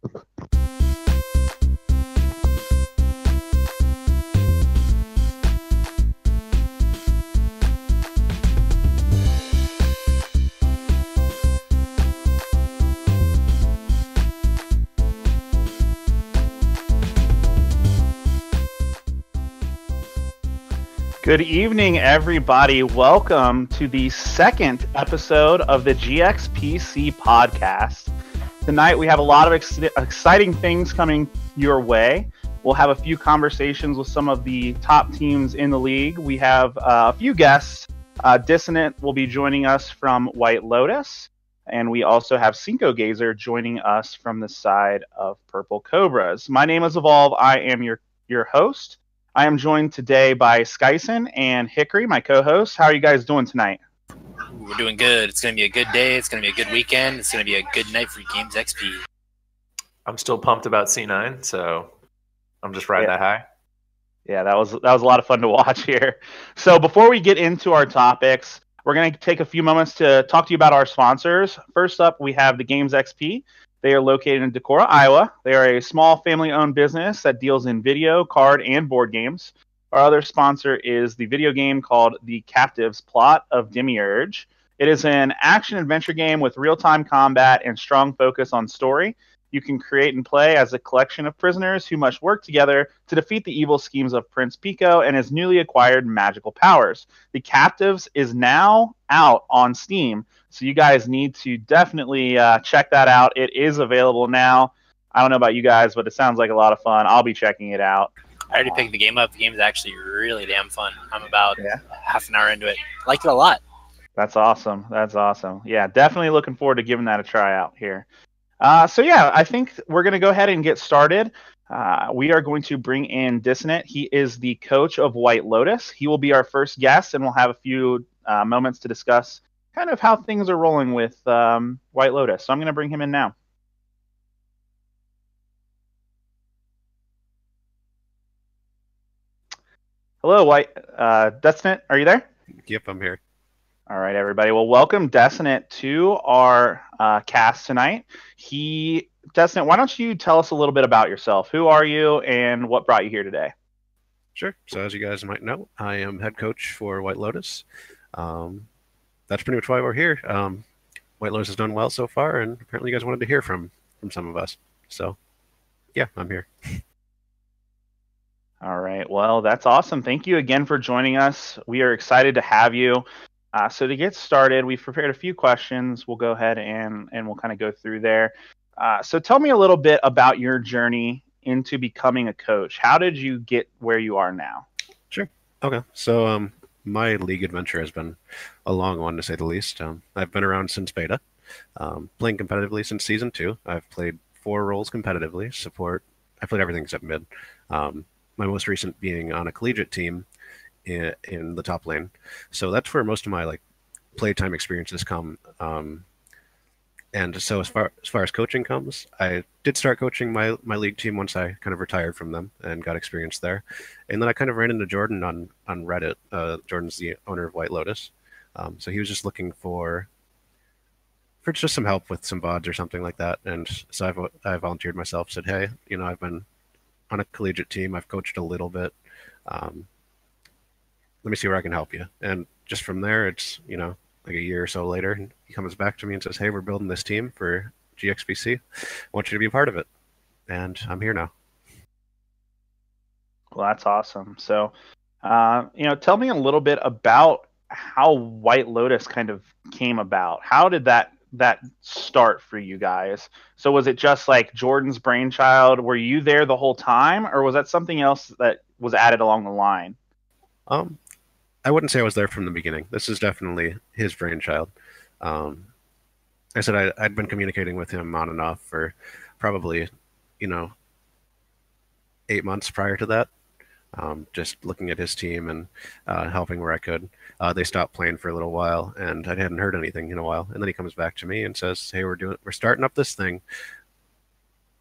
Good evening, everybody. Welcome to the second episode of the GXPC podcast. Tonight, we have a lot of exciting things coming your way. We'll have a few conversations with some of the top teams in the league. We have a few guests. Dissonant will be joining us from White Lotus, and we also have Cinco Gazer joining us from the side of Purple Cobras. My name is Evolve. I am your host. I am joined today by Skyson and Hickory, my co-hosts. How are you guys doing tonight? We're doing good. It's going to be a good day. It's going to be a good weekend. It's going to be a good night for Games XP. I'm still pumped about C9, so I'm just riding that high. Yeah, that was a lot of fun to watch here. So before we get into our topics, we're going to take a few moments to talk to you about our sponsors. First up, we have the Games XP. They are located in Decorah, Iowa. They are a small family-owned business that deals in video, card, and board games. Our other sponsor is the video game called The Captive's Plot of Demiurge. It is an action-adventure game with real-time combat and strong focus on story. You can create and play as a collection of prisoners who must work together to defeat the evil schemes of Prince Pico and his newly acquired magical powers. The Captives is now out on Steam, so you guys need to definitely check that out. It is available now. I don't know about you guys, but it sounds like a lot of fun. I'll be checking it out. I already picked the game up. The game is actually really damn fun. I'm about half an hour into it. I like it a lot. That's awesome. That's awesome. Yeah, definitely looking forward to giving that a try out here. So I think we're going to go ahead and get started. We are going to bring in Dissonant. He is the coach of White Lotus. He will be our first guest, and we'll have a few moments to discuss kind of how things are rolling with White Lotus. So I'm going to bring him in now. Hello, Dissonant. Are you there? Yep, I'm here. All right, everybody. Well, welcome Dissonant to our cast tonight. Dissonant, why don't you tell us a little bit about yourself? Who are you and what brought you here today? Sure. So as you guys might know, I am head coach for White Lotus. That's pretty much why we're here. White Lotus has done well so far, and apparently you guys wanted to hear from some of us. So, yeah, I'm here. All right. Well, that's awesome. Thank you again for joining us. We are excited to have you. So to get started, we've prepared a few questions. We'll go ahead and we'll kind of go through there. So tell me a little bit about your journey into becoming a coach. How did you get where you are now? Sure. Okay. So my league adventure has been a long one, to say the least. I've been around since beta, playing competitively since Season 2. I've played 4 roles competitively, support. I played everything except mid. My most recent being on a collegiate team in the top lane. So that's where most of my playtime experiences come. And so as far as coaching comes, I did start coaching my league team once I kind of retired from them and got experience there. And then I kind of ran into Jordan on Reddit. Jordan's the owner of White Lotus. So he was just looking for just some help with some VODs or something like that. And so I volunteered myself, said, hey, I've been on a collegiate team. I've coached a little bit. Let me see where I can help you. And just from there, it's, like a year or so later, and he comes back to me and says, hey, we're building this team for GXPC. I want you to be a part of it. And I'm here now. Well, that's awesome. So, tell me a little bit about how White Lotus kind of came about. How did that start for you guys? So was it just like Jordan's brainchild? Were you there the whole time, or was that something else that was added along the line? I wouldn't say I was there from the beginning. This is definitely his brainchild. I said I'd been communicating with him on and off for probably, 8 months prior to that. Just looking at his team and helping where I could. They stopped playing for a little while, and I hadn't heard anything in a while. And then he comes back to me and says, "Hey, we're starting up this thing.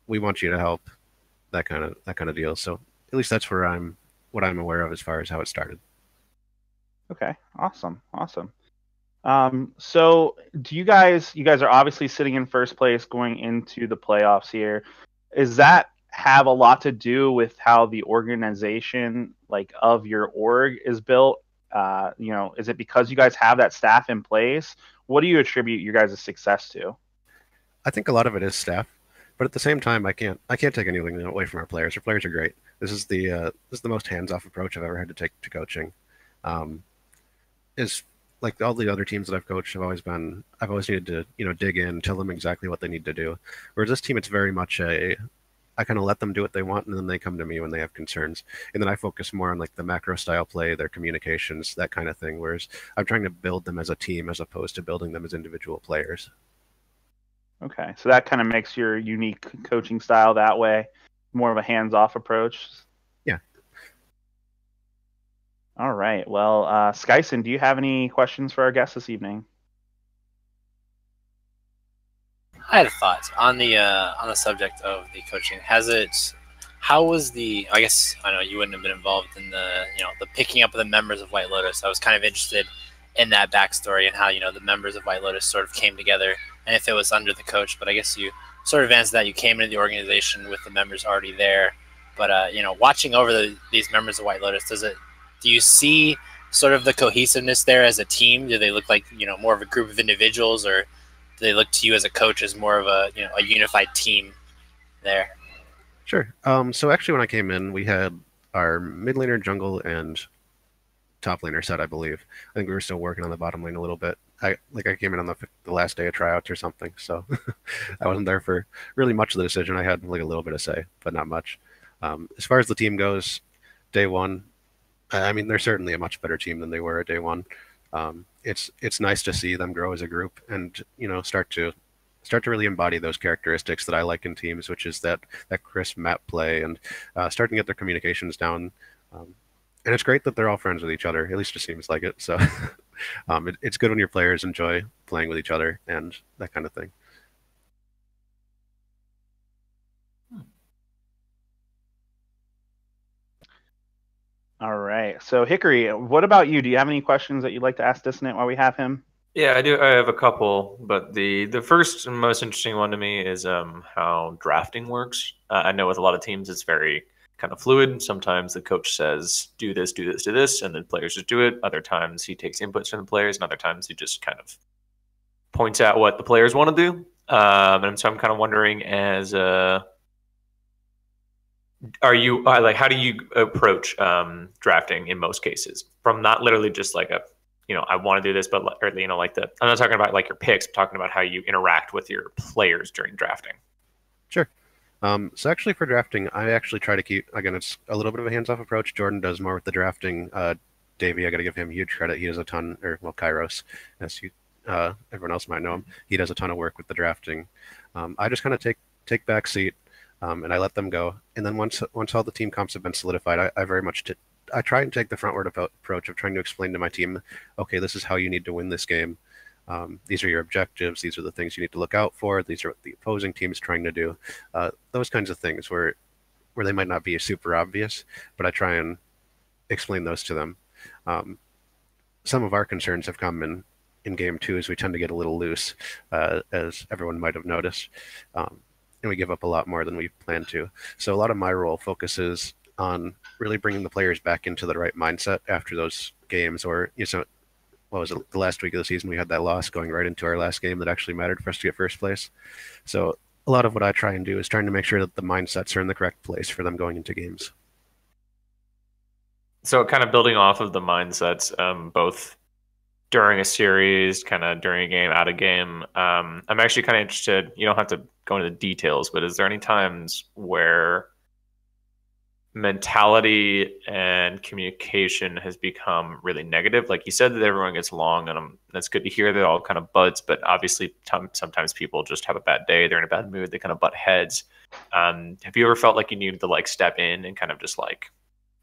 We want you to help." That kind of deal. So at least that's what I'm aware of as far as how it started. Okay, awesome. So do you guys are obviously sitting in first place going into the playoffs here. Is that have a lot to do with how the organization like of your org is built? Is it because you guys have that staff in place? What do you attribute your guys' success to? I think a lot of it is staff, but at the same time, I can't take anything away from our players. Our players are great. This is the most hands-off approach I've ever had to take to coaching. Um, is like all the other teams that I've coached I've always needed to dig in, tell them exactly what they need to do. Whereas this team, it's very much I kind of let them do what they want, and then they come to me when they have concerns. And then I focus more on like the macro style play, their communications, that kind of thing. Whereas I'm trying to build them as a team as opposed to building them as individual players. Okay, so that kind of makes your unique coaching style that way, more of a hands-off approach. Yeah. All right. Well, Skyson, do you have any questions for our guests this evening? I had a thought on the subject of the coaching. How was the? I guess I know you wouldn't have been involved in the picking up of the members of White Lotus. I was kind of interested in that backstory and how the members of White Lotus sort of came together, and if it was under the coach. But I guess you sort of answered that. You came into the organization with the members already there. But watching over these members of White Lotus, do you see sort of the cohesiveness there as a team? Do they look like more of a group of individuals, or do they look to you as a coach as more of a unified team there? Sure. So actually, when I came in, we had our mid laner, jungle, and top laner set, I believe. I think we were still working on the bottom lane a little bit. I came in on the last day of tryouts or something, so I wasn't there for really much of the decision. I had like a little bit of say, but not much. As far as the team goes, day one, I mean, they're certainly a much better team than they were at day one. It's nice to see them grow as a group and start to really embody those characteristics that I like in teams, which is that crisp map play and starting to get their communications down. And it's great that they're all friends with each other. At least it seems like it. So it's good when your players enjoy playing with each other and that kind of thing. All right. So Hickory, what about you? Do you have any questions that you'd like to ask Dissonant while we have him? Yeah, I do. I have a couple, but the first and most interesting one to me is how drafting works. I know with a lot of teams, it's very kind of fluid. Sometimes the coach says, do this, do this, do this, and then players just do it. Other times he takes inputs from the players, and other times he just kind of points out what the players want to do. And so I'm kind of wondering, as how do you approach drafting in most cases? From not literally just like I want to do this, but I'm not talking about like your picks, I'm talking about how you interact with your players during drafting. Sure. So actually for drafting, I actually try to keep, again, it's a little bit of a hands-off approach. Jordan does more with the drafting. Davey, I got to give him huge credit. He does a ton, Kairos, as everyone else might know him. He does a ton of work with the drafting. I just kind of take back seat, and I let them go. And then once all the team comps have been solidified, I very much I try and take the frontward approach of trying to explain to my team, okay, this is how you need to win this game. These are your objectives. These are the things you need to look out for. These are what the opposing team is trying to do. Those kinds of things where they might not be super obvious, but I try and explain those to them. Some of our concerns have come in game two as we tend to get a little loose, as everyone might have noticed. And we give up a lot more than we planned to. So a lot of my role focuses on really bringing the players back into the right mindset after those games, or what was it, the last week of the season we had that loss going right into our last game that actually mattered for us to get first place. So a lot of what I try and do is trying to make sure that the mindsets are in the correct place for them going into games. So kind of building off of the mindsets, both during a series, kind of during a game, out of game. I'm actually kind of interested, you don't have to go into the details, but is there any times where mentality and communication has become really negative? Like you said that everyone gets along, and that's good to hear. They're all kind of buds, but obviously sometimes people just have a bad day. They're in a bad mood. They kind of butt heads. Have you ever felt like you needed to like step in and kind of just like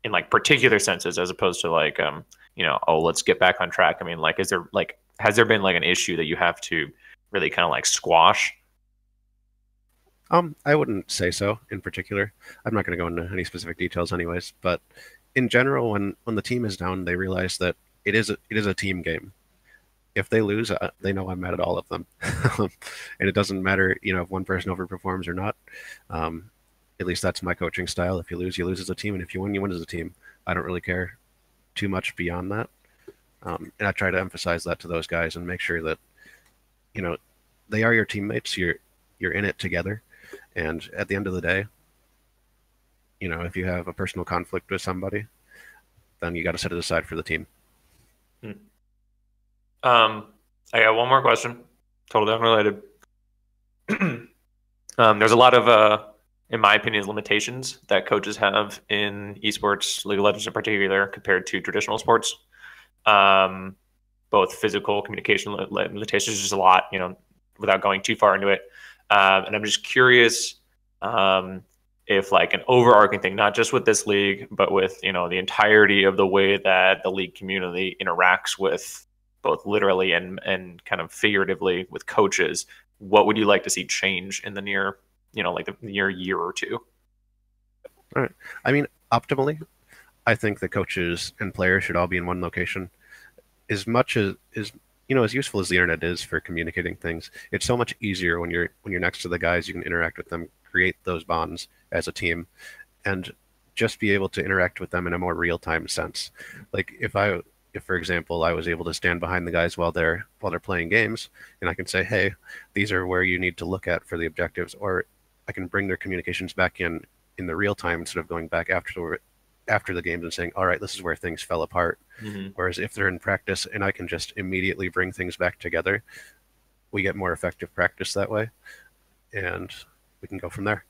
in like particular senses, as opposed to like, oh, let's get back on track? I mean, like, has there been like an issue that you have to really kind of like squash? I wouldn't say so in particular. I'm not going to go into any specific details anyways, but in general, when the team is down, they realize that it is a team game. If they lose, they know I'm mad at all of them. And it doesn't matter, if one person overperforms or not. At least that's my coaching style. If you lose as a team, and if you win as a team. I don't really care too much beyond that. And I try to emphasize that to those guys and make sure that, you know, they are your teammates. You're in it together. And at the end of the day, you know, if you have a personal conflict with somebody, then you got to set it aside for the team. I got one more question, totally unrelated. There's a lot of, in my opinion, limitations that coaches have in esports, League of Legends in particular, compared to traditional sports. Both physical communication limitations, just a lot, you know, without going too far into it. And I'm just curious if like an overarching thing, not just with this league, but with, you know, the entirety of the way that the league community interacts with both literally and kind of figuratively with coaches, what would you like to see change in the near, you know, like the near year or two? All right. I mean, optimally, I think the coaches and players should all be in one location. As much as you know, as useful as the internet is for communicating things, it's so much easier when you're next to the guys. You can interact with them, create those bonds as a team, and just be able to interact with them in a more real-time sense. Like if for example, I was able to stand behind the guys while they're playing games, and I can say, hey, these are where you need to look at for the objectives, or I can bring their communications back in the real time instead of going back after the games and saying, all right, this is where things fell apart. Mm-hmm. Whereas if they're in practice and I can just immediately bring things back together, we get more effective practice that way, and we can go from there.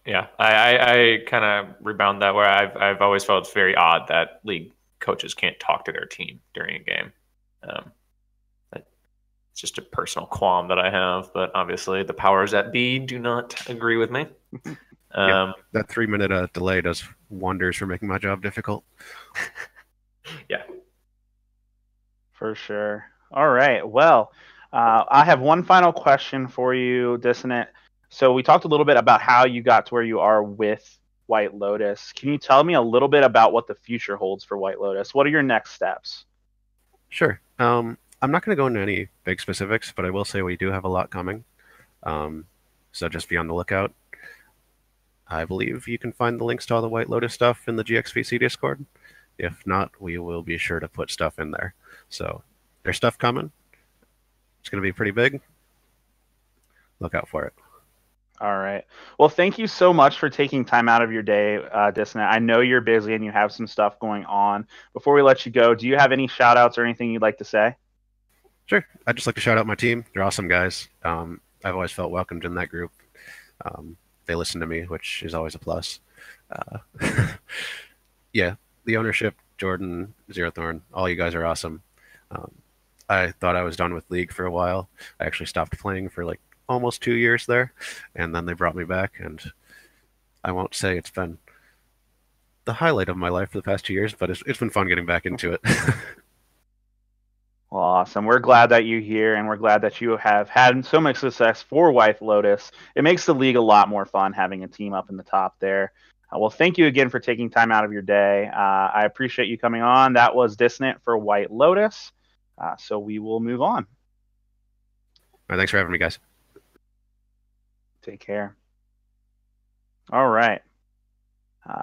Yeah, I kind of rebound that where I've always felt it's very odd that league coaches can't talk to their team during a game. It's just a personal qualm that I have, but obviously the powers that be do not agree with me. Yeah, that 3-minute delay does wonders for making my job difficult. Yeah. For sure. All right. Well, I have one final question for you, Dissonant. So we talked a little bit about how you got to where you are with White Lotus. Can you tell me a little bit about what the future holds for White Lotus? What are your next steps? Sure. I'm not going to go into any big specifics, but I will say we do have a lot coming. So just be on the lookout. I believe you can find the links to all the White Lotus stuff in the GXPC Discord. If not, we will be sure to put stuff in there. So there's stuff coming. It's going to be pretty big. Look out for it. All right. Well, thank you so much for taking time out of your day, Dissonant. I know you're busy and you have some stuff going on. Before we let you go, do you have any shout outs or anything you'd like to say? Sure. I'd just like to shout out my team. They're awesome guys. I've always felt welcomed in that group. They listen to me, which is always a plus. Yeah, the ownership, Jordan, Zero Thorn, all you guys are awesome. I thought I was done with League for a while. I actually stopped playing for like almost 2 years there, and then they brought me back, and I won't say it's been the highlight of my life for the past 2 years, but it's been fun getting back into it. Well, awesome. We're glad that you're here, and we're glad that you have had so much success for White Lotus. It makes the league a lot more fun having a team up in the top there. Well, thank you again for taking time out of your day. I appreciate you coming on. That was Dissonant for White Lotus. So we will move on. All right, thanks for having me, guys. Take care. All right.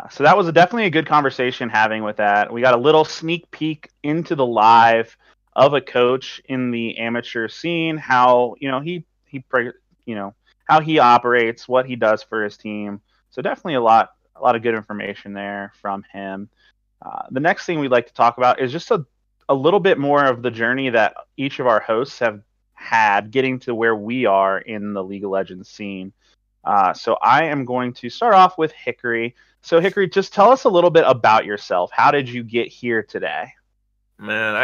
So that was definitely a good conversation having with that. We got a little sneak peek into the live of a coach in the amateur scene, how he how he operates, what he does for his team. So definitely a lot of good information there from him. The next thing we'd like to talk about is just a little bit more of the journey that each of our hosts have had getting to where we are in the League of Legends scene. So I am going to start off with Hickory. So Hickory, just tell us a little bit about yourself. How did you get here today? Man,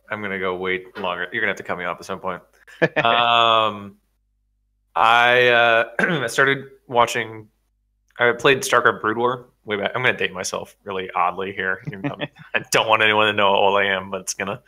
I'm going to go way longer. You're going to have to cut me off at some point. I started watching. I played StarCraft Brood War way back. I'm going to date myself really oddly here. I don't want anyone to know how old I am, but it's gonna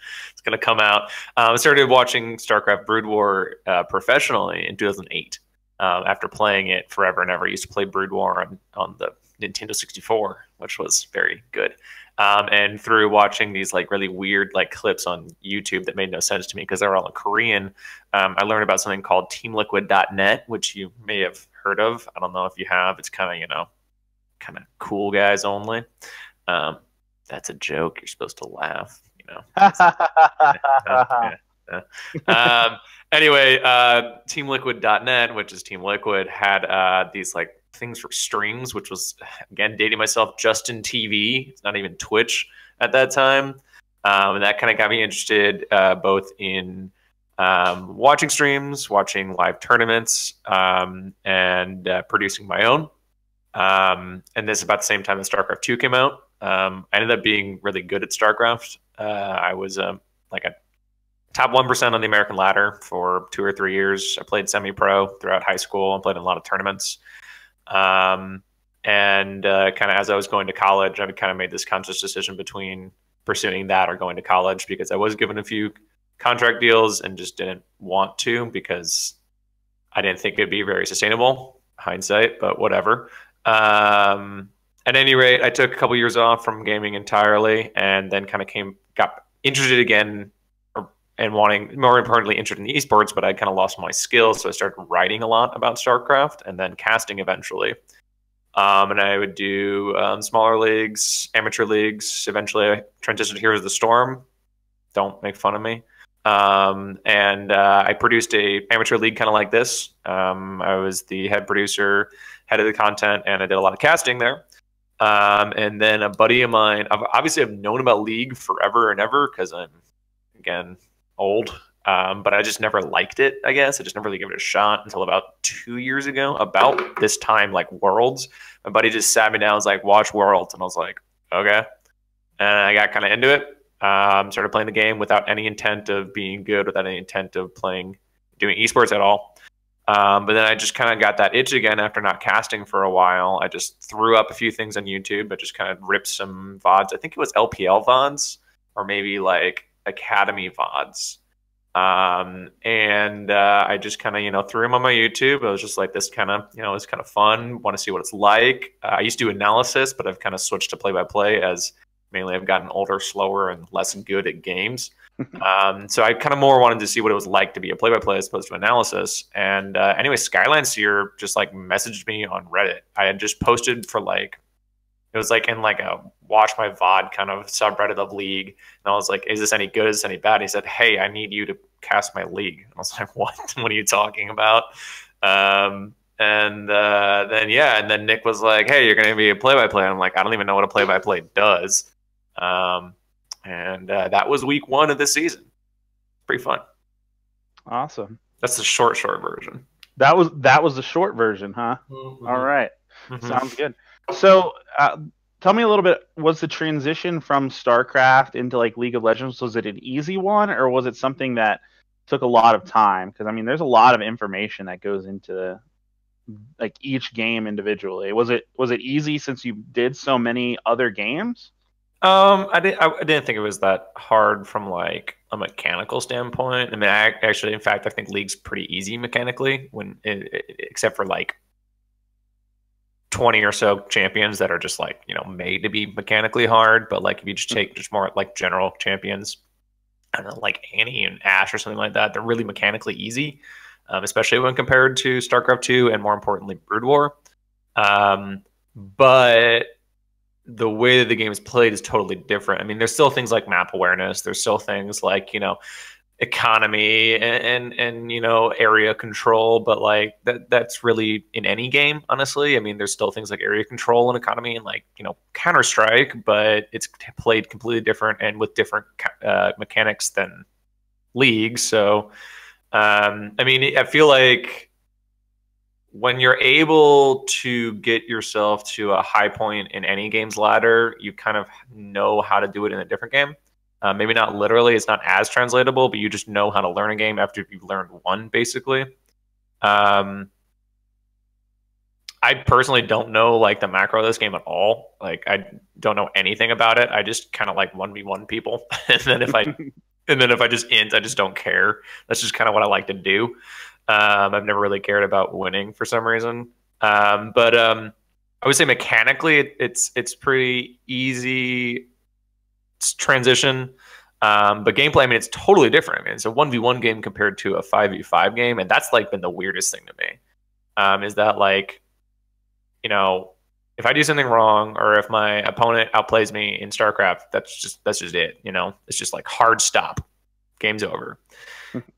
come out. I started watching StarCraft Brood War professionally in 2008. After playing it forever and ever, I used to play Brood War on the Nintendo 64, which was very good. And through watching these like really weird like clips on YouTube that made no sense to me because they were all in Korean, I learned about something called TeamLiquid.net, which you may have heard of. I don't know if you have. It's kind of, kind of cool guys only. That's a joke. You're supposed to laugh, Anyway, TeamLiquid.net, which is Team Liquid, had these like things for streams, which was, again, dating myself, Justin TV. It's not even Twitch at that time. And that kind of got me interested both in watching streams, watching live tournaments, and producing my own. And this is about the same time that StarCraft 2 came out. I ended up being really good at StarCraft. I was like a top 1% on the American ladder for 2 or 3 years. I played semi-pro throughout high school and played in a lot of tournaments. And kind of as I was going to college, I kind of made this conscious decision between pursuing that or going to college, because I was given a few contract deals and just didn't want to because I didn't think it'd be very sustainable. Hindsight, but whatever. At any rate, I took a couple years off from gaming entirely, and then kind of got interested again, and wanting, more importantly, interested in esports, but I kind of lost my skills, so I started writing a lot about StarCraft, and then casting eventually. And I would do smaller leagues, amateur leagues. Eventually, I transitioned to Heroes of the Storm. Don't make fun of me. And I produced a amateur league kind of like this. I was the head producer, head of the content, and I did a lot of casting there. And then a buddy of mine, obviously I've known about League forever and ever because I'm, again, old. But I just never liked it, I guess. I just never really gave it a shot until about 2 years ago, about this time, like Worlds. My buddy just sat me down and was like, watch Worlds. And I was like, okay. And I got kind of into it. Started playing the game without any intent of being good, without any intent of doing esports at all. But then I just kind of got that itch again after not casting for a while. I just threw up a few things on YouTube, but just kind of ripped some VODs. I think it was LPL VODs or maybe like Academy VODs. And I just kind of, threw them on my YouTube. I was just like, this kind of, it's kind of fun. Want to see what it's like. I used to do analysis, but I've kind of switched to play-by-play as mainly I've gotten older, slower, and less good at games. So I kind of more wanted to see what it was like to be a play-by-play as opposed to analysis. And anyway, Skyline Seer just like messaged me on Reddit. I had just posted for like, it was like in like a watch my VOD kind of subreddit of League. And I was like, is this any good? Is this any bad? He said, hey, I need you to cast my league. And I was like, what? What are you talking about? And then Nick was like, hey, you're going to be a play-by-play. I'm like, I don't even know what a play-by-play does. And that was week 1 of this season. Pretty fun. Awesome. That's the short version. That was the short version, huh? Mm-hmm. All right. Sounds good. So tell me a little bit, was the transition from StarCraft into like League of Legends, was it an easy one, or was it something that took a lot of time? Because I mean, there's a lot of information that goes into like each game individually. Was it easy since you did so many other games? I didn't think it was that hard from like a mechanical standpoint. I mean, in fact, I think League's pretty easy mechanically except for like 20 or so champions that are just like, made to be mechanically hard. But like if you just take just more like general champions, I don't know, like Annie and Ashe or something like that, they're really mechanically easy, especially when compared to StarCraft 2 and more importantly, Brood War. But the way that the game is played is totally different. I mean, there's still things like map awareness. There's still things like, economy and area control, but like that's really in any game, honestly. I mean, there's still things like area control and economy and like, Counter-Strike, but it's played completely different and with different mechanics than League. So, I mean, I feel like when you're able to get yourself to a high point in any game's ladder, you kind of know how to do it in a different game. Maybe not literally, it's not as translatable, but you just know how to learn a game after you've learned one, basically. I personally don't know like the macro of this game at all. Like I don't know anything about it. I just kind of like 1v1 people. and then if I just int, I just don't care. That's just kind of what I like to do. I've never really cared about winning for some reason. But I would say mechanically it's pretty easy transition. But gameplay, I mean, it's totally different. I mean, it's a 1v1 game compared to a 5v5 game, and that's like been the weirdest thing to me. Is that like, you know, if I do something wrong or if my opponent outplays me in StarCraft, that's just it. You know, it's just like hard stop, game's over.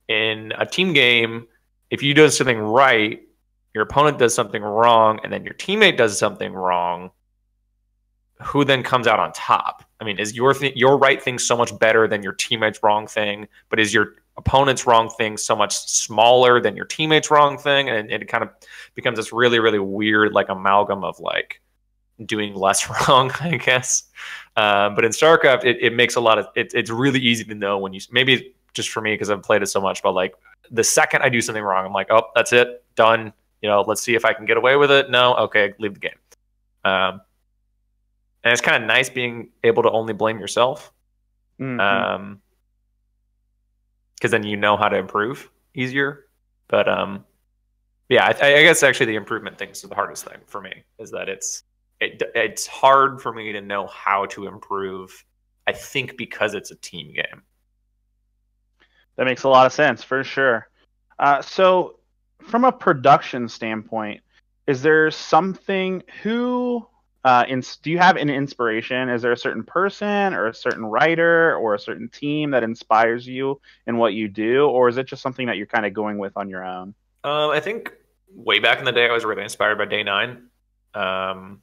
In a team game, if you do something right, your opponent does something wrong, and then your teammate does something wrong, who then comes out on top? I mean, is your right thing so much better than your teammate's wrong thing? But is your opponent's wrong thing so much smaller than your teammate's wrong thing? And it kind of becomes this really, really weird like amalgam of like doing less wrong, I guess. But in StarCraft, it makes a lot of it's really easy to know when you, maybe just for me because I've played it so much, but like the second I do something wrong, I'm like, oh, that's it, done. You know, let's see if I can get away with it. No, okay, leave the game. And it's kind of nice being able to only blame yourself. Because then you know how to improve easier. But yeah, I guess actually the improvement thing is the hardest thing for me, is that it's hard for me to know how to improve, I think, because it's a team game. That makes a lot of sense, for sure. So from a production standpoint, is there something do you have an inspiration? Is there a certain person or a certain writer or a certain team that inspires you in what you do? Or is it just something that you're kind of going with on your own? I think way back in the day, I was really inspired by Day 9. I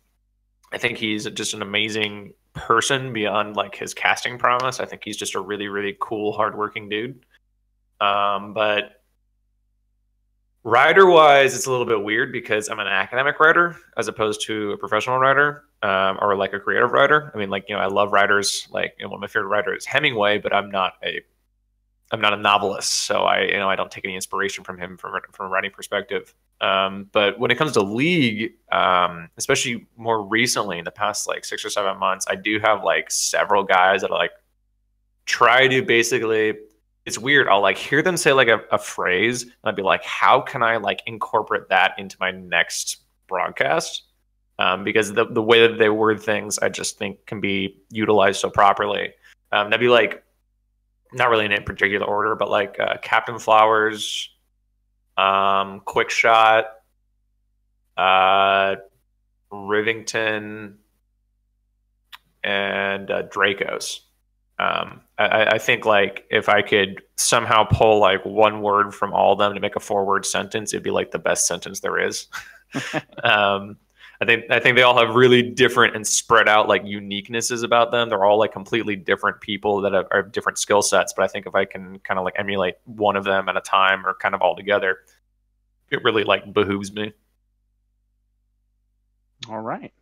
think he's just an amazing person beyond like his casting prowess. I think he's just a really, really cool, hardworking dude. But writer-wise, it's a little bit weird because I'm an academic writer as opposed to a professional writer, or like a creative writer. I mean, like, you know, I love writers. Like, one of my favorite writers is Hemingway, but I'm not a novelist, so I don't take any inspiration from him from a writing perspective. But when it comes to League, especially more recently in the past like 6 or 7 months, I do have like several guys that I like try to basically. It's weird. I'll like hear them say like a phrase, and I'd be like, how can I like incorporate that into my next broadcast? Because the way that they word things, I just think can be utilized so properly. That'd be like, not really in any particular order, but like Captain Flowers, Quick Shot, Rivington, and Dracos. I think like if I could somehow pull like one word from all of them to make a 4-word sentence, it'd be like the best sentence there is. I think they all have really different and spread out like uniquenesses about them. They're all like completely different people that have different skill sets. But I think if I can kind of like emulate one of them at a time or kind of all together, it really like behooves me. All right.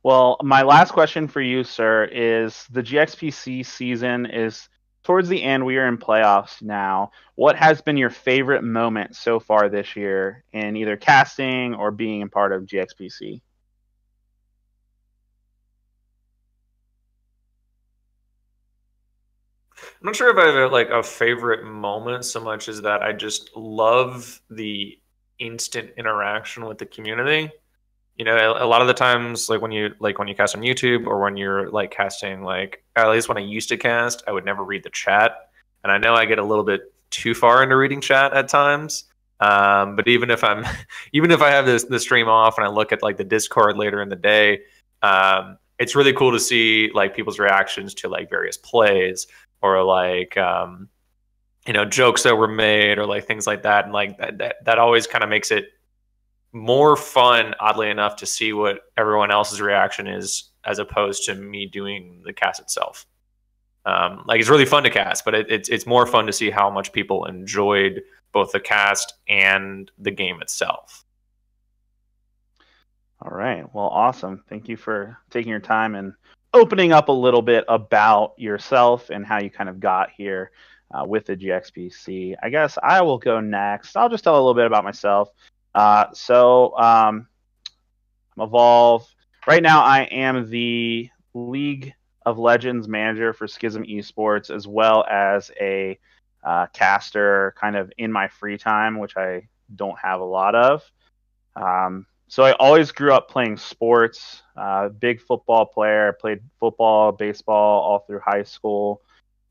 Well, my last question for you, sir, is the GXPC season is towards the end. We are in playoffs now. What has been your favorite moment so far this year in either casting or being a part of GXPC? I'm not sure if I have like a favorite moment so much as that I just love the instant interaction with the community. You know, a lot of the times, like when you cast on YouTube or when you're like casting, like at least when I used to cast, I would never read the chat, and I know I get a little bit too far into reading chat at times. But even if I have the stream off and I look at like the Discord later in the day, it's really cool to see like people's reactions to like various plays or like jokes that were made or like things like that, and like that always kind of makes it more fun, oddly enough, to see what everyone else's reaction is as opposed to me doing the cast itself. Like it's really fun to cast, but it's more fun to see how much people enjoyed both the cast and the game itself. All right. Well, awesome. Thank you for taking your time and opening up a little bit about yourself and how you kind of got here with the GXPC. I guess I will go next. I'll just tell a little bit about myself. I'm Evolve. Right now, I am the League of Legends manager for Schism Esports, as well as a caster kind of in my free time, which I don't have a lot of. So I always grew up playing sports. Big football player. Played football, baseball all through high school.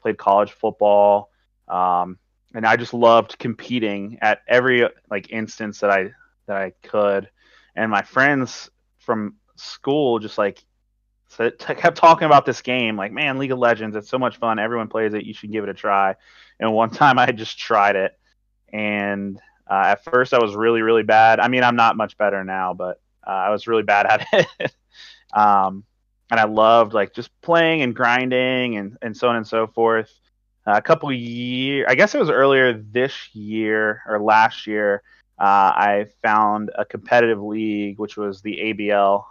Played college football, and I just loved competing at every like instance that I could. And my friends from school just like kept talking about this game. Like, man, League of Legends, it's so much fun. Everyone plays it. You should give it a try. And one time I just tried it, and at first, I was really, really bad. I mean, I'm not much better now, but I was really bad at it. And I loved like just playing and grinding and so on and so forth. A couple of years, I guess it was earlier this year or last year, I found a competitive league, which was the ABL,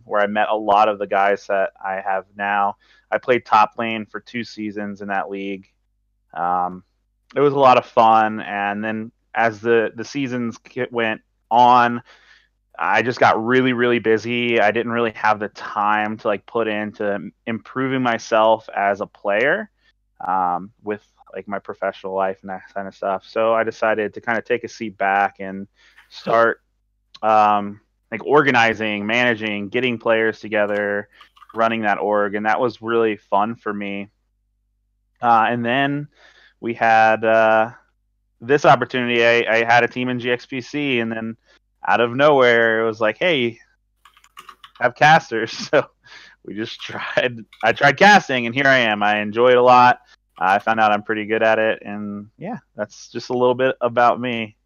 where I met a lot of the guys that I have now. I played top lane for 2 seasons in that league. It was a lot of fun, and then as the seasons went on, I just got really, really busy. I didn't really have the time to like put into improving myself as a player, with like my professional life and that kind of stuff. So I decided to kind of take a seat back and start like organizing, managing, getting players together, running that org, and that was really fun for me. And then we had this opportunity. I had a team in GXPC, and then out of nowhere, it was like, hey, have casters. So we just tried. I tried casting, and here I am. I enjoy it a lot. I found out I'm pretty good at it, and yeah, that's just a little bit about me.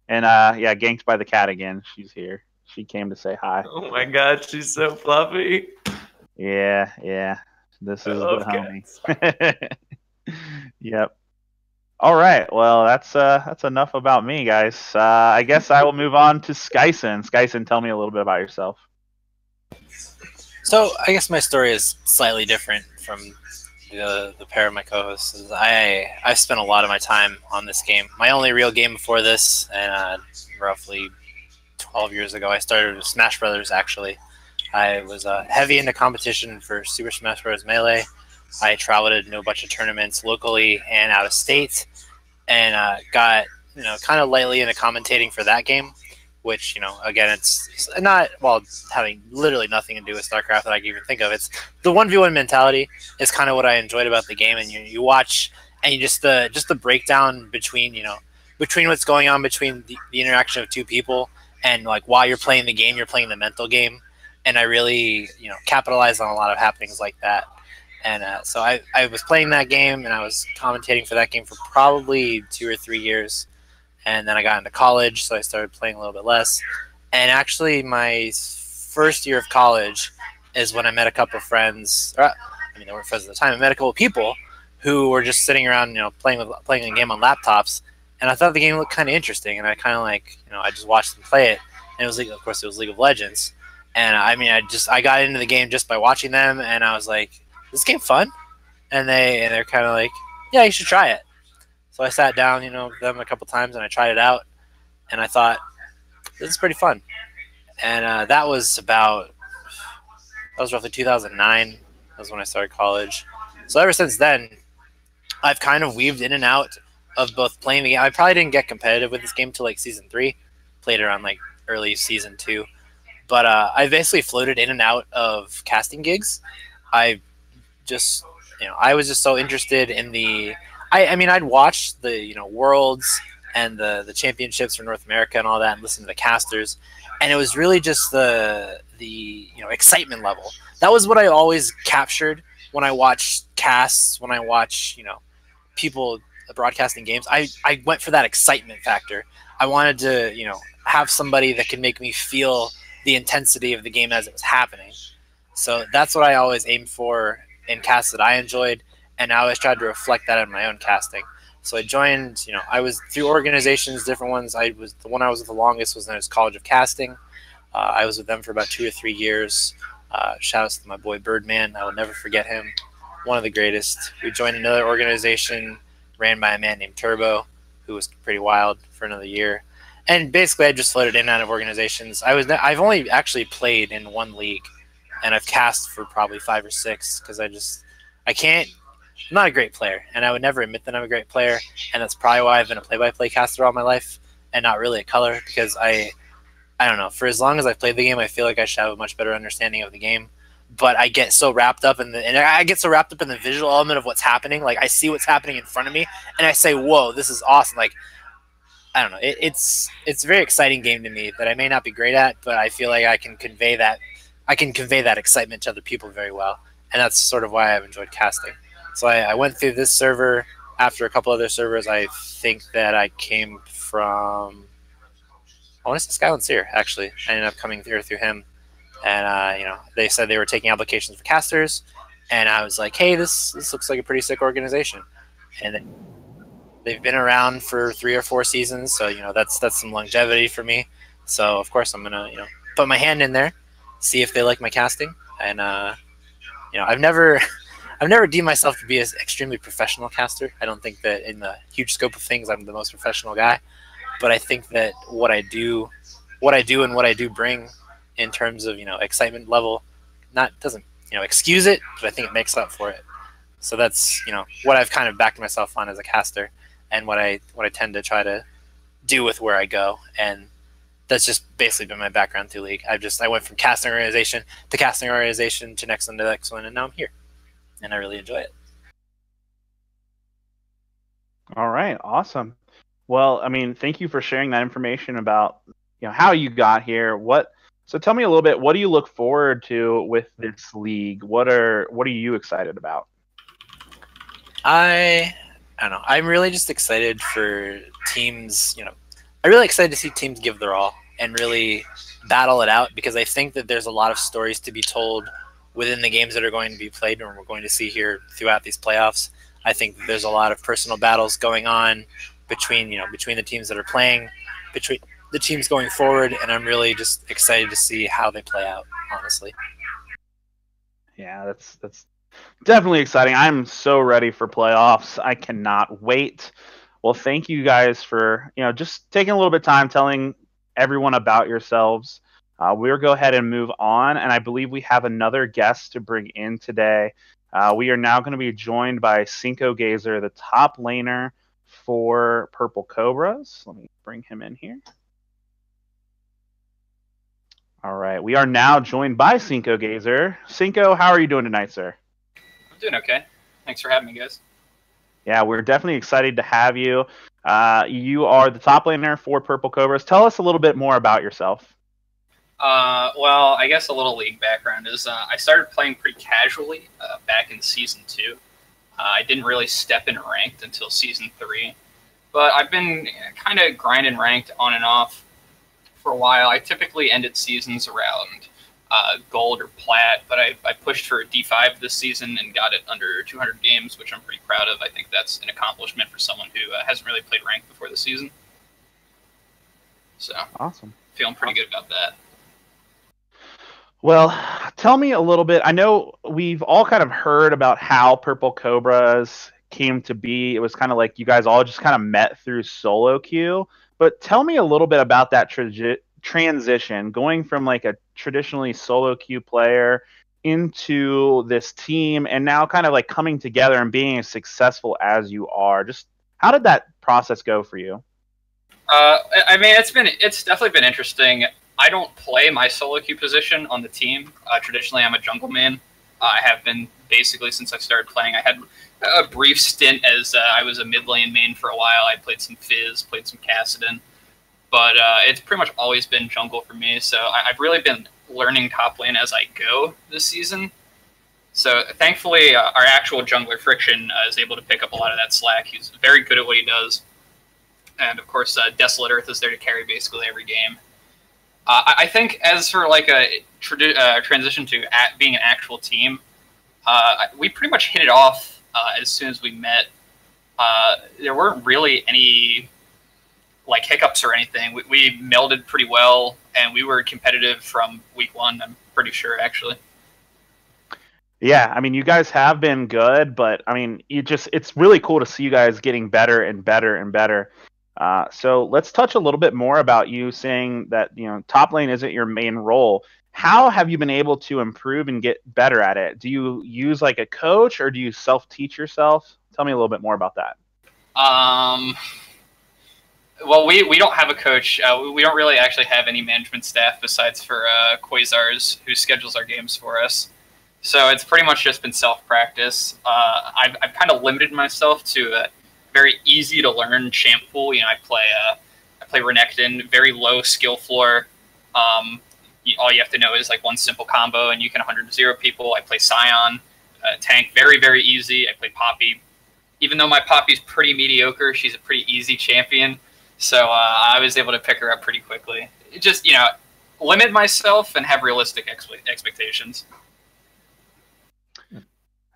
And yeah, ganked by the cat again. She's here. She came to say hi. Oh my god, she's so fluffy. Yeah. This is the homie. Yep. All right. Well, that's enough about me, guys. I guess I will move on to Skyson. Skyson, tell me a little bit about yourself. So I guess my story is slightly different from the pair of my co-hosts. I've spent a lot of my time on this game. My only real game before this, and roughly 12 years ago, I started with Smash Brothers. Actually, I was heavy into competition for Super Smash Bros. Melee. I traveled to a bunch of tournaments locally and out of state, and got kind of lightly into commentating for that game, which again it's not having literally nothing to do with StarCraft that I can even think of. It's the 1v1 mentality is kind of what I enjoyed about the game, and you watch and you just the breakdown between between what's going on between the interaction of two people, and like while you're playing the game, you're playing the mental game, and I really capitalized on a lot of happenings like that. And so I was playing that game, and I was commentating for that game for probably 2 or 3 years. And then I got into college, so I started playing a little bit less. And actually, my first year of college is when I met a couple of friends. They weren't friends at the time. I met a couple of people who were just sitting around, playing a game on laptops. And I thought the game looked kind of interesting. And I kind of I just watched them play it. And it was of course, it was League of Legends. And I got into the game just by watching them, and I was like, this game fun? And they're kind of like, yeah, you should try it. So I sat down, them a couple times, and I tried it out, and I thought, this is pretty fun. And that was roughly 2009. That was when I started college. So ever since then, I've kind of weaved in and out of both playing the game. I probably didn't get competitive with this game till like season 3. Played around like early season 2. But I basically floated in and out of casting gigs. I was just so interested in the. I'd watch the Worlds and the championships for North America and all that, and listen to the casters, and it was really just the excitement level. That was what I always captured when I watched casts, when I watch people broadcasting games. I went for that excitement factor. I wanted to have somebody that could make me feel the intensity of the game as it was happening. So that's what I always aimed for in casts that I enjoyed, and I always tried to reflect that in my own casting. So I joined, I was through organizations, different ones. The one I was with the longest was known as College of Casting. I was with them for about 2 or 3 years. Shout outs to my boy Birdman. I will never forget him. One of the greatest. We joined another organization ran by a man named Turbo, who was pretty wild, for another year. And basically, I just floated in and out of organizations. I've only actually played in one league, and I've cast for probably 5 or 6 because I'm not a great player, and I would never admit that I'm a great player, and that's probably why I've been a play-by-play caster all my life and not really a color, because I don't know, for as long as I've played the game, I feel like I should have a much better understanding of the game. But I get so wrapped up in the visual element of what's happening. Like I see what's happening in front of me, and I say, "Whoa, this is awesome!" Like I don't know, it's a very exciting game to me that I may not be great at, but I feel like I can convey that excitement to other people very well, and that's sort of why I've enjoyed casting. So I went through this server after a couple other servers. I think that I came from, I want to say Skyland Seer, actually. I ended up coming through him. And, you know, they said they were taking applications for casters. And I was like, hey, this looks like a pretty sick organization. And they've been around for 3 or 4 seasons. So, you know, that's some longevity for me. So, of course, I'm going to, you know, put my hand in there, see if they like my casting. And, you know, I've never deemed myself to be an extremely professional caster. I don't think that in the huge scope of things, I'm the most professional guy. But I think that what I do and what I do bring in terms of, you know, excitement level, doesn't, you know, excuse it, but I think it makes up for it. So that's, you know, what I've kind of backed myself on as a caster, and what I tend to try to do with where I go. And that's just basically been my background through League. I went from casting organization to next one to the next one, and now I'm here, and I really enjoy it. All right, awesome. Well, I mean, thank you for sharing that information about, you know, how you got here. So tell me a little bit, what do you look forward to with this league? What are you excited about? I don't know. I'm really just excited for teams, you know, I'm really excited to see teams give their all and really battle it out, because I think that there's a lot of stories to be told within the games that are going to be played and we're going to see here throughout these playoffs. I think there's a lot of personal battles going on between the teams that are playing, between the teams going forward, and I'm really just excited to see how they play out, honestly. Yeah, that's definitely exciting. I'm so ready for playoffs. I cannot wait. Well, thank you guys for, you know, just taking a little bit of time telling everyone about yourselves. We'll go ahead and move on, and I believe we have another guest to bring in today. We are now going to be joined by Cinco Gazer, the top laner for Purple Cobras. Let me bring him in here. All right, we are now joined by Cinco Gazer. Cinco, how are you doing tonight, sir? I'm doing okay. Thanks for having me, guys. Yeah, we're definitely excited to have you. You are the top laner for Purple Cobras. Tell us a little bit more about yourself. Well, I guess a little league background is I started playing pretty casually back in Season 2. I didn't really step in ranked until Season 3. But I've been kind of grinding ranked on and off for a while. I typically ended seasons around gold or plat, but I pushed for a D5 this season and got it under 200 games, which I'm pretty proud of. I think that's an accomplishment for someone who hasn't really played ranked before the season. So, awesome. Feeling pretty good about that. Well, tell me a little bit. I know we've all kind of heard about how Purple Cobras came to be. It was kind of like you guys all just kind of met through solo queue. But tell me a little bit about that transition, going from like a traditionally solo queue player into this team, and now kind of like coming together and being as successful as you are. Just how did that process go for you? I mean, it's definitely been interesting. I don't play my solo queue position on the team. Traditionally, I'm a jungle man. I have been basically since I started playing. I had a brief stint as I was a mid lane main for a while. I played some Fizz, played some Kassadin, but it's pretty much always been jungle for me. So I've really been learning top lane as I go this season. So thankfully, our actual jungler Friction is able to pick up a lot of that slack. He's very good at what he does. And of course, Desolate Earth is there to carry basically every game. I think as for like a transition to being an actual team, we pretty much hit it off as soon as we met. There weren't really any like hiccups or anything. We melded pretty well, and we were competitive from week 1. I'm pretty sure, actually. Yeah, I mean, you guys have been good, but I mean, it's really cool to see you guys getting better and better and better. So let's touch a little bit more about you saying that, you know, top lane isn't your main role. How have you been able to improve and get better at it? Do you use like a coach, or do you self-teach yourself? Tell me a little bit more about that. Well, we don't have a coach. We don't really actually have any management staff besides for Quasars, who schedules our games for us. So it's pretty much just been self-practice. I've kind of limited myself to a very easy-to-learn champ pool. I play Renekton, very low skill floor. All you have to know is like one simple combo, and you can 100-0 people. I play Scion, tank, very, very easy. I play Poppy. Even though my Poppy's pretty mediocre, she's a pretty easy champion. So I was able to pick her up pretty quickly. Just, limit myself and have realistic expectations.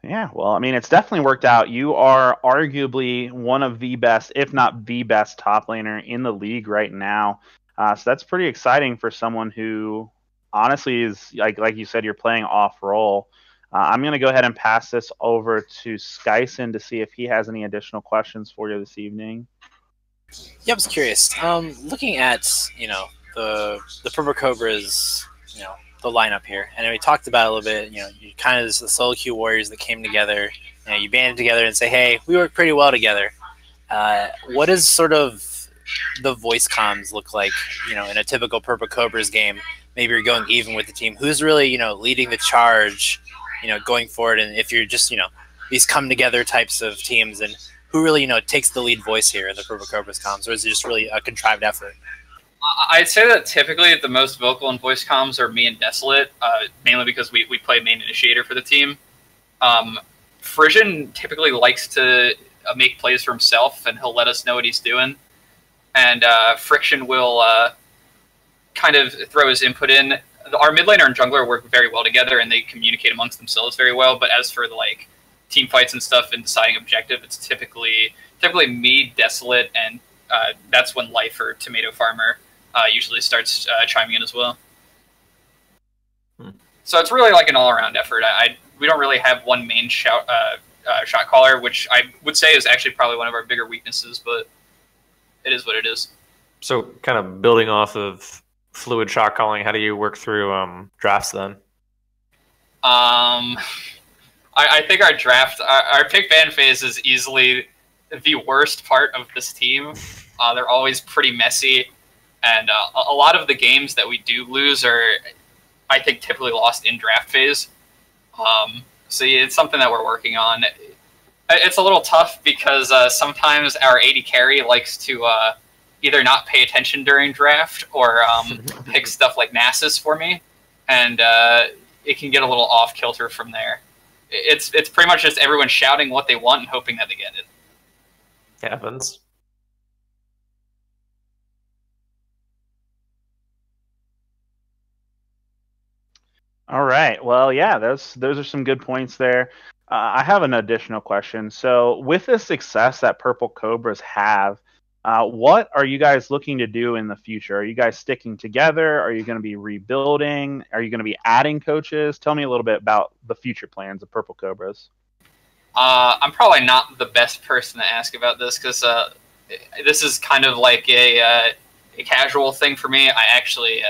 Yeah, well, I mean, it's definitely worked out. You are arguably one of the best, if not the best, top laner in the league right now. So that's pretty exciting for someone who honestly is, like you said, you're playing off-role. I'm going to go ahead and pass this over to Skyson to see if he has any additional questions for you this evening. Yeah, I was curious. Looking at, the Purple Cobras, the lineup here, and we talked about it a little bit. You kind of the solo queue warriors that came together. You banded together and say, "Hey, we work pretty well together." What does sort of the voice comms look like? In a typical Purple Cobras game, maybe you're going even with the team. Who's really leading the charge? Going forward, and if you're just these come together types of teams, and who really takes the lead voice here in the Purple Cobras comms, or is it just really a contrived effort? I'd say that typically the most vocal in voice comms are me and Desolate, mainly because we play main initiator for the team. Frisian typically likes to make plays for himself, and he'll let us know what he's doing. And Friction will kind of throw his input in. Our mid laner and jungler work very well together, and they communicate amongst themselves very well. But as for the team fights and stuff and deciding objective, it's typically me, Desolate, and that's when Life or Tomato Farmer usually starts chiming in as well. So it's really like an all-around effort. We don't really have one main shot caller, which I would say is actually probably one of our bigger weaknesses, but it is what it is. So kind of building off of fluid shot calling, how do you work through drafts then? I think our draft, our pick ban phase is easily the worst part of this team. They're always pretty messy, and a lot of the games that we do lose are, I think, typically lost in draft phase. So it's something that we're working on. It's a little tough because sometimes our AD carry likes to either not pay attention during draft or pick stuff like Nasus for me, and it can get a little off kilter from there. It's pretty much just everyone shouting what they want and hoping that they get it. It happens. All right. Well, yeah, those are some good points there. I have an additional question. So, with the success that Purple Cobras have, what are you guys looking to do in the future? Are you guys sticking together? Are you going to be rebuilding? Are you going to be adding coaches? Tell me a little bit about the future plans of Purple Cobras. I'm probably not the best person to ask about this because this is kind of like a casual thing for me. I actually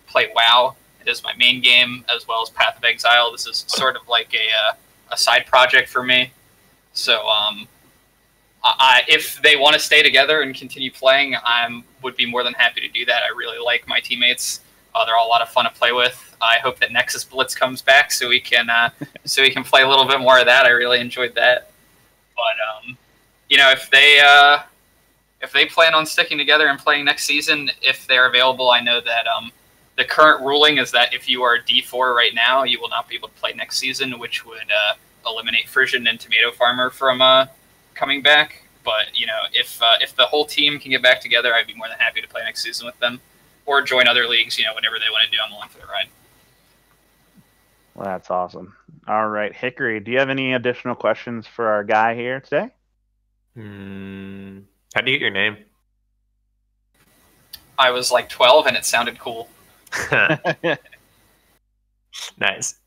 play WoW. It is my main game, as well as Path of Exile. This is sort of like a side project for me. So if they want to stay together and continue playing, I would be more than happy to do that. I really like my teammates. They're all a lot of fun to play with. I hope that Nexus Blitz comes back so we can play a little bit more of that. I really enjoyed that. But if they plan on sticking together and playing next season, if they're available, I know that the current ruling is that if you are D4 right now, you will not be able to play next season, which would eliminate Frisian and Tomato Farmer from coming back. But if the whole team can get back together, I'd be more than happy to play next season with them, or join other leagues. Whatever they want to do, I'm along for the ride. Well, that's awesome. All right, Hickory, do you have any additional questions for our guy here today? How do you get your name? I was like 12 and it sounded cool. Nice.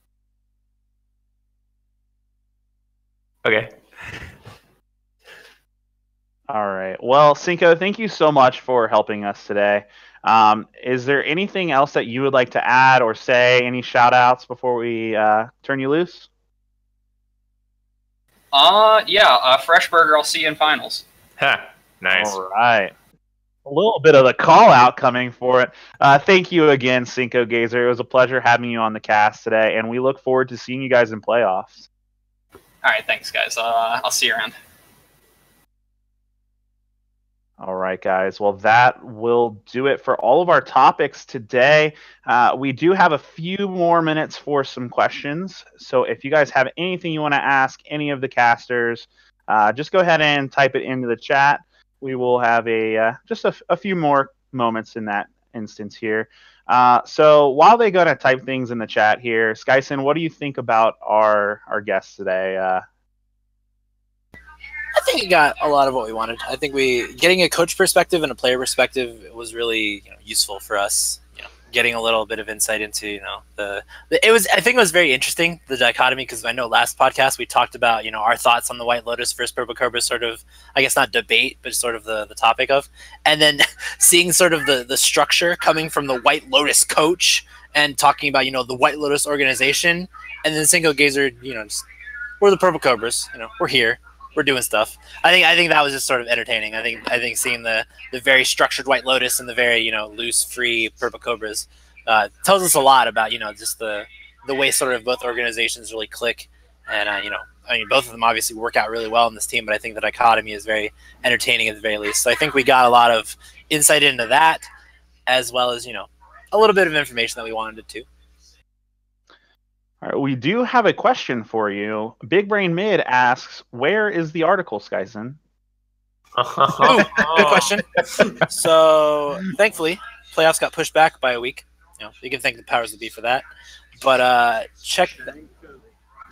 Okay. All right. Well, Cinco, thank you so much for helping us today. Is there anything else that you would like to add or say? Any shout outs before we turn you loose? Yeah, Fresh Burger, I'll see you in finals. Nice. All right. A little bit of the call out coming for it. Thank you again, Cinco Gazer. It was a pleasure having you on the cast today, and we look forward to seeing you guys in playoffs. All right, thanks, guys. I'll see you around. All right, guys. Well, that will do it for all of our topics today. We do have a few more minutes for some questions. So if you guys have anything you want to ask any of the casters, just go ahead and type it into the chat. We will have just a few more moments in that instance here. So while they go to type things in the chat here, Skyson, what do you think about our guests today? I think we got a lot of what we wanted. I think getting a coach perspective and a player perspective was really useful for us. Getting a little bit of insight into I think it was very interesting, the dichotomy, because I know last podcast we talked about our thoughts on the White Lotus versus Purple Cobra, sort of, I guess not debate, but sort of the topic of, and then seeing sort of the structure coming from the White Lotus coach and talking about the White Lotus organization, and then Single Gazer, we're the Purple Cobras, we're here. We're doing stuff. I think that was just sort of entertaining. I think seeing the very structured White Lotus and the very loose, free Purple Cobras tells us a lot about just the way sort of both organizations really click, and both of them obviously work out really well in this team. But I think the dichotomy is very entertaining at the very least. So I think we got a lot of insight into that, as well as a little bit of information that we wanted to. All right, we do have a question for you. Big Brain Mid asks, where is the article, Skyson? Ooh, good question. So, thankfully, playoffs got pushed back by a week. You can thank the powers that be for that. But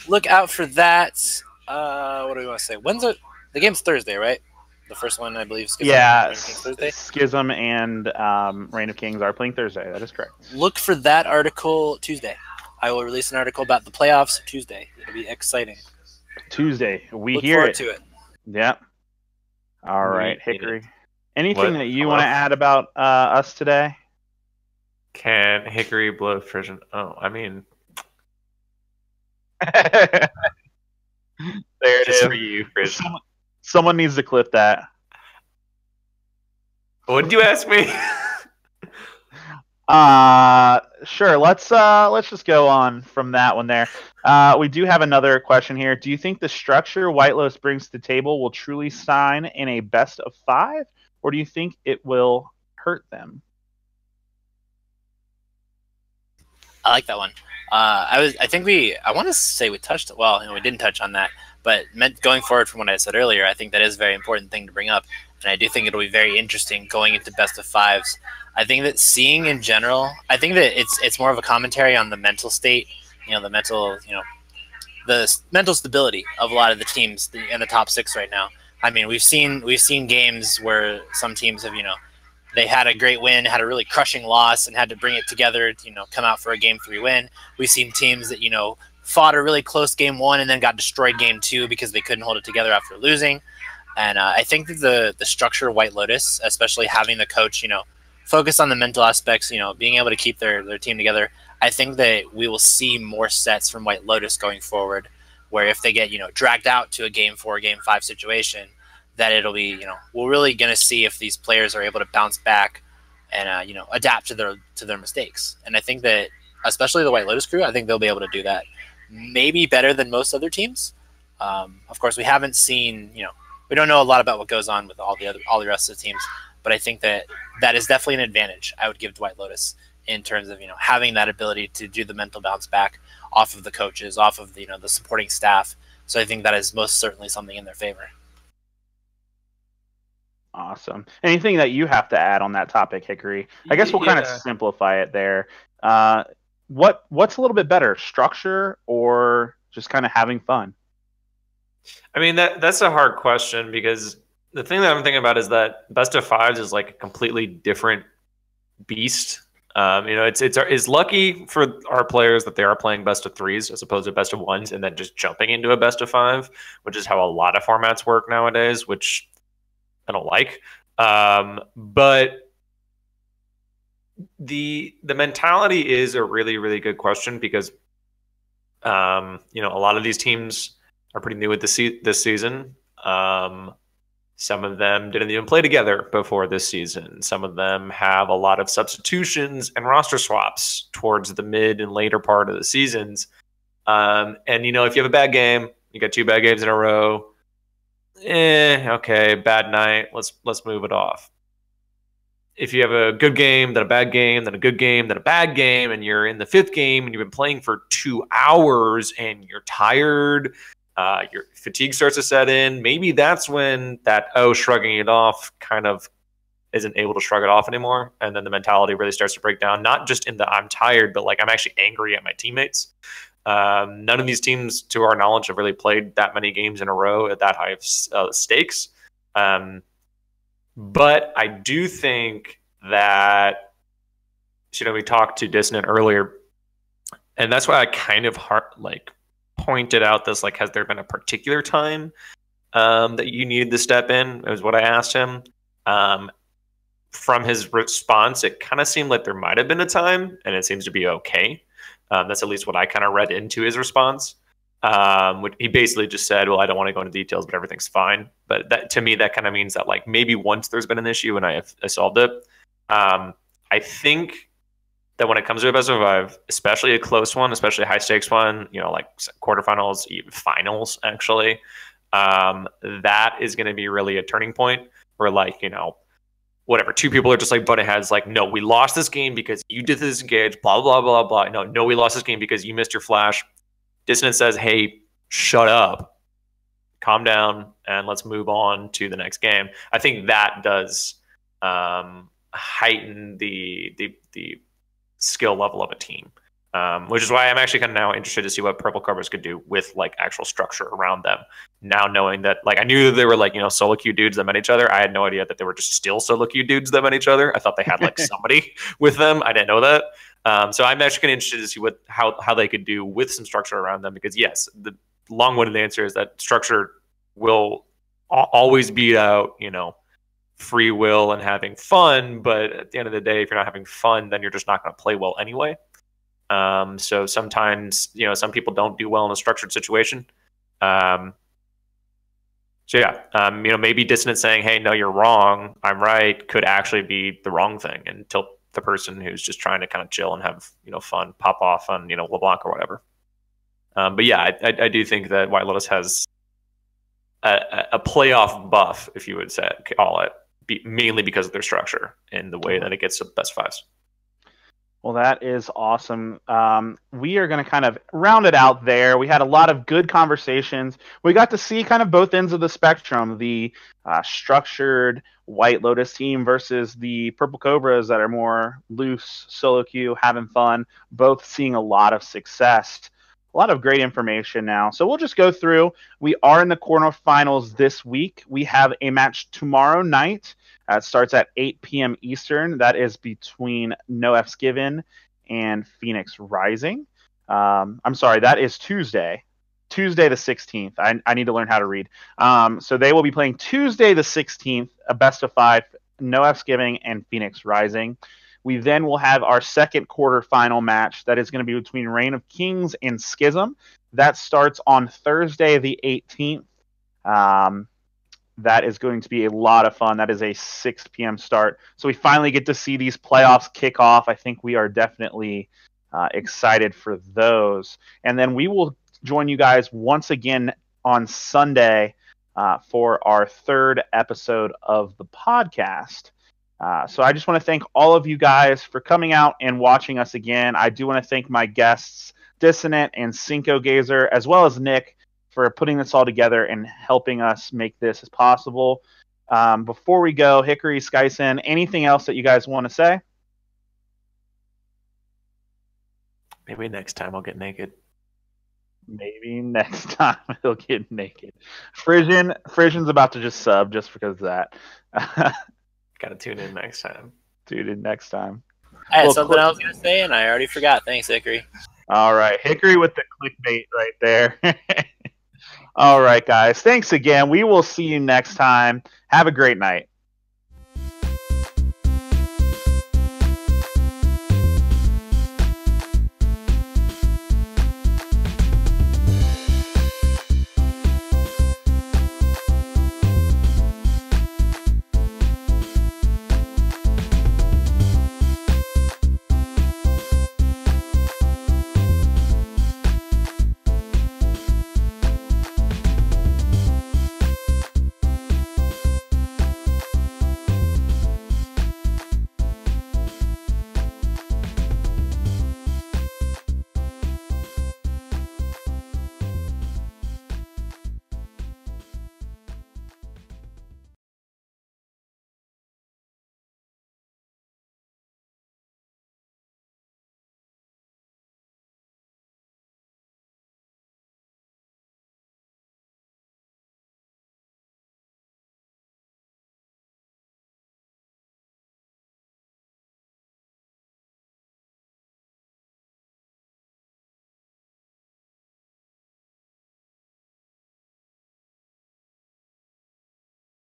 look out for that. What do we want to say? When's it? The game's Thursday, right? The first one, I believe, Schism and Thursday. Schism and Reign of Kings are playing Thursday. That is correct. Look for that article Tuesday. I will release an article about the playoffs Tuesday. It'll be exciting. Tuesday. We Look hear forward it. to it. Yep. All right, Hickory. Anything that you want to add about us today? Can Hickory blow Frisian? Oh, I mean, there it just is. for you, Frisian. Someone needs to clip that. What did you ask me? Sure. Let's just go on from that one there. We do have another question here. Do you think the structure White Lotus brings to the table will truly sign in a best of 5, or do you think it will hurt them? I like that one. I want to say we touched. Well, we didn't touch on that, but going forward from what I said earlier, I think that is a very important thing to bring up, and I do think it'll be very interesting going into best of 5s. I think that seeing in general, I think that it's more of a commentary on the mental state, the mental stability of a lot of the teams in the top 6 right now. I mean, we've seen games where some teams have, they had a great win, had a really crushing loss, and had to bring it together to, come out for a game 3 win. We've seen teams that, fought a really close game 1 and then got destroyed game 2 because they couldn't hold it together after losing. And I think that the structure of White Lotus, especially having the coach, focus on the mental aspects, being able to keep their team together. I think that we will see more sets from White Lotus going forward, where if they get, dragged out to a game 4, game 5 situation, that it'll be, we're really going to see if these players are able to bounce back and, adapt to their mistakes. And I think that, especially the White Lotus crew, I think they'll be able to do that maybe better than most other teams. Of course, we haven't seen, we don't know a lot about what goes on with all the rest of the teams. But I think that is definitely an advantage I would give to White Lotus in terms of having that ability to do the mental bounce back off of the coaches, off of the supporting staff. So I think that is most certainly something in their favor. Awesome. Anything that you have to add on that topic, Hickory? I guess we'll kind of simplify it there. What's a little bit better, structure or just kind of having fun? I mean, that's a hard question, because the thing that I'm thinking about is that best of 5s is like a completely different beast. It's lucky for our players that they are playing best of 3s as opposed to best of 1s and then just jumping into a best of 5, which is how a lot of formats work nowadays, which I don't like. But the mentality is a really, really good question, because a lot of these teams are pretty new at this season. Some of them didn't even play together before this season. Some of them have a lot of substitutions and roster swaps towards the mid and later part of the seasons. And if you have a bad game, you got 2 bad games in a row. Okay, bad night. Let's move it off. If you have a good game, then a bad game, then a good game, then a bad game, and you're in the 5th game and you've been playing for 2 hours and you're tired, your fatigue starts to set in, maybe that's when that shrugging it off kind of isn't able to shrug it off anymore. And then the mentality really starts to break down, not just in the I'm tired, but like I'm actually angry at my teammates. None of these teams, to our knowledge, have really played that many games in a row at that high of stakes. But I do think that, we talked to Dissonant earlier, and that's why I kind of pointed out this, has there been a particular time that you needed to step in? It was what I asked him. From his response, it kind of seemed like there might have been a time, and it seems to be okay. That's at least what I kind of read into his response. He basically just said, well, I don't want to go into details, but everything's fine. But that, to me, that kind of means that maybe once there's been an issue and I solved it. I think that when it comes to a best of 5, especially a close one, especially a high stakes one, like quarterfinals, even finals, actually, that is going to be really a turning point where whatever, 2 people are just butting heads, no, we lost this game because you did this engage, blah, blah, blah, blah. No, we lost this game because you missed your flash. Dissonant says, hey, shut up, calm down, and let's move on to the next game. I think that does heighten the skill level of a team, which is why I'm actually kind of now interested to see what Purple Cobras could do with actual structure around them. Now knowing that, I knew that they were solo queue dudes that met each other. I had no idea that they were just still solo queue dudes that met each other. I thought they had somebody with them. I didn't know that. So I'm actually kind of interested to see how they could do with some structure around them, because yes, the long-winded answer is that structure will always beat out, free will and having fun. But at the end of the day, if you're not having fun, then you're just not going to play well anyway. So sometimes, some people don't do well in a structured situation. Maybe Dissonant saying, hey, no, you're wrong, I'm right, could actually be the wrong thing and tilt the person who's just trying to kind of chill and have, fun, pop off on, LeBlanc or whatever. But yeah, I do think that White Lotus has a playoff buff, if you would call it, mainly because of their structure and the way that it gets to best 5s. Well, that is awesome. We are going to kind of round it out there. We had a lot of good conversations. We got to see kind of both ends of the spectrum, the structured White Lotus team versus the Purple Cobras that are more loose, solo queue, having fun, both seeing a lot of success. A lot of great information now. So we'll just go through. We are in the quarterfinals this week. We have a match tomorrow night. It starts at 8 p.m. Eastern. That is between No F's Given and Phoenix Rising. I'm sorry, that is Tuesday the 16th. I need to learn how to read. So they will be playing Tuesday the 16th, a best of 5, No F's Giving and Phoenix Rising. We then will have our second quarterfinal match that is going to be between Reign of Kings and Schism. That starts on Thursday the 18th. That is going to be a lot of fun. That is a 6 p.m. start. So we finally get to see these playoffs kick off. I think we are definitely excited for those. And then we will join you guys once again on Sunday for our 3rd episode of the podcast. So I just want to thank all of you guys for coming out and watching us again. I do want to thank my guests, Dissonant and Cinco Gazer, as well as Nick, for putting this all together and helping us make this as possible. Before we go, Hickory, Skyson, anything else that you guys want to say? Maybe next time I'll get naked. Maybe next time he'll get naked. Frisian's about to just sub just because of that. Gotta tune in next time. Tune in next time. I had something I was going to say, and I already forgot. Thanks, Hickory. All right. Hickory with the clickbait right there. All right, guys. Thanks again. We will see you next time. Have a great night.